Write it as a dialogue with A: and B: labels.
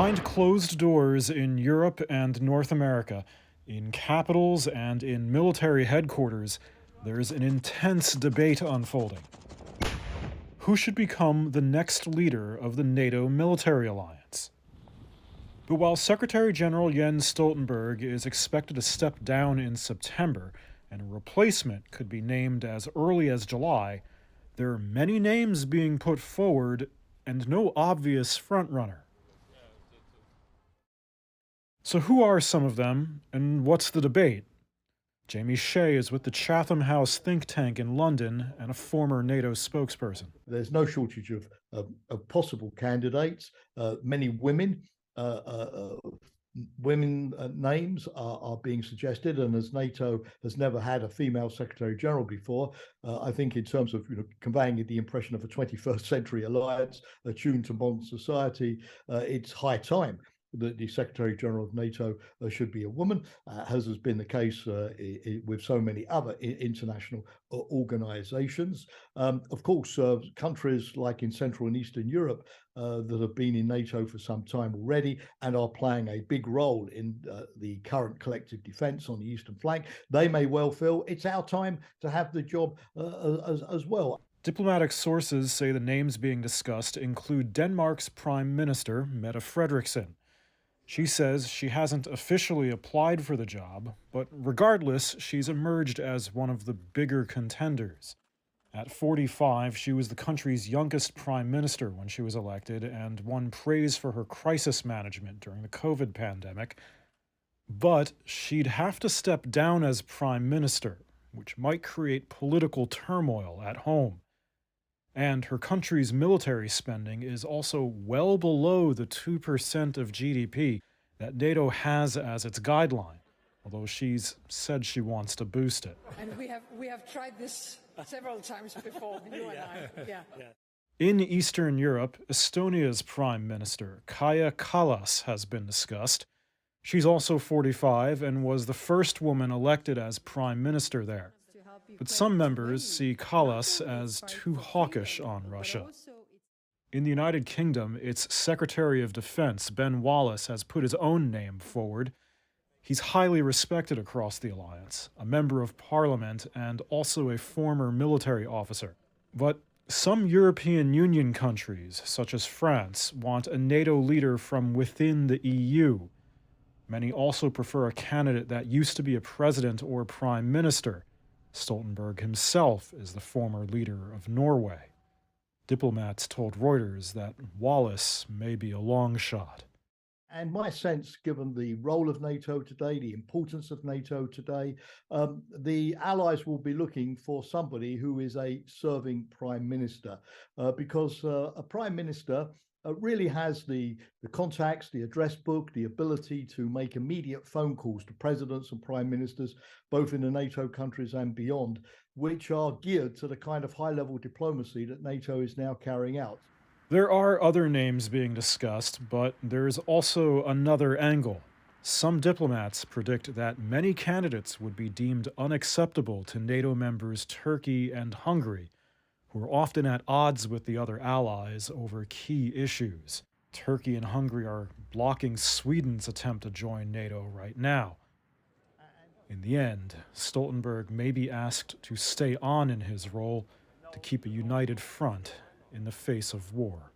A: Behind closed doors in Europe and North America, in capitals and in military headquarters, there's an intense debate unfolding. Who should become the next leader of the NATO military alliance? But while Secretary General Jens Stoltenberg is expected to step down in September, and a replacement could be named as early as July, there are many names being put forward and no obvious frontrunner. So who are some of them, and what's the debate? Jamie Shea is with the Chatham House think tank in London and a former NATO spokesperson.
B: There's no shortage of possible candidates. Many women names are being suggested, and as NATO has never had a female Secretary General before, I think in terms of conveying the impression of a 21st century alliance attuned to modern society, it's high time that the Secretary General of NATO should be a woman, as has been the case with so many other international organizations. Of course, countries like in Central and Eastern Europe that have been in NATO for some time already and are playing a big role in the current collective defense on the eastern flank, they may well feel it's our time to have the job as well.
A: Diplomatic sources say the names being discussed include Denmark's Prime Minister, Mette Frederiksen. She says she hasn't officially applied for the job, but regardless, she's emerged as one of the bigger contenders. At 45, she was the country's youngest prime minister when she was elected and won praise for her crisis management during the COVID pandemic. But she'd have to step down as prime minister, which might create political turmoil at home. And her country's military spending is also well below the 2% of GDP that NATO has as its guideline, although she's said she wants to boost it.
C: And we have tried this several times before, you and I. Yeah.
A: In Eastern Europe, Estonia's Prime Minister, Kaja Kallas, has been discussed. She's also 45 and was the first woman elected as Prime Minister there. But some members see Kallas as too hawkish on Russia. In the United Kingdom, its Secretary of Defense, Ben Wallace, has put his own name forward. He's highly respected across the alliance, a member of parliament and also a former military officer. But some European Union countries, such as France, want a NATO leader from within the EU. Many also prefer a candidate that used to be a president or prime minister. Stoltenberg himself is the former leader of Norway. Diplomats told Reuters that Wallace may be a long shot.
B: And my sense, given the role of NATO today, the importance of NATO today, the Allies will be looking for somebody who is a serving prime minister, because a prime minister really has the contacts, the address book, the ability to make immediate phone calls to presidents and prime ministers, both in the NATO countries and beyond, which are geared to the kind of high-level diplomacy that NATO is now carrying out.
A: There are other names being discussed, but there's also another angle. Some diplomats predict that many candidates would be deemed unacceptable to NATO members Turkey and Hungary, who are often at odds with the other allies over key issues. Turkey and Hungary are blocking Sweden's attempt to join NATO right now. In the end, Stoltenberg may be asked to stay on in his role to keep a united front in the face of war.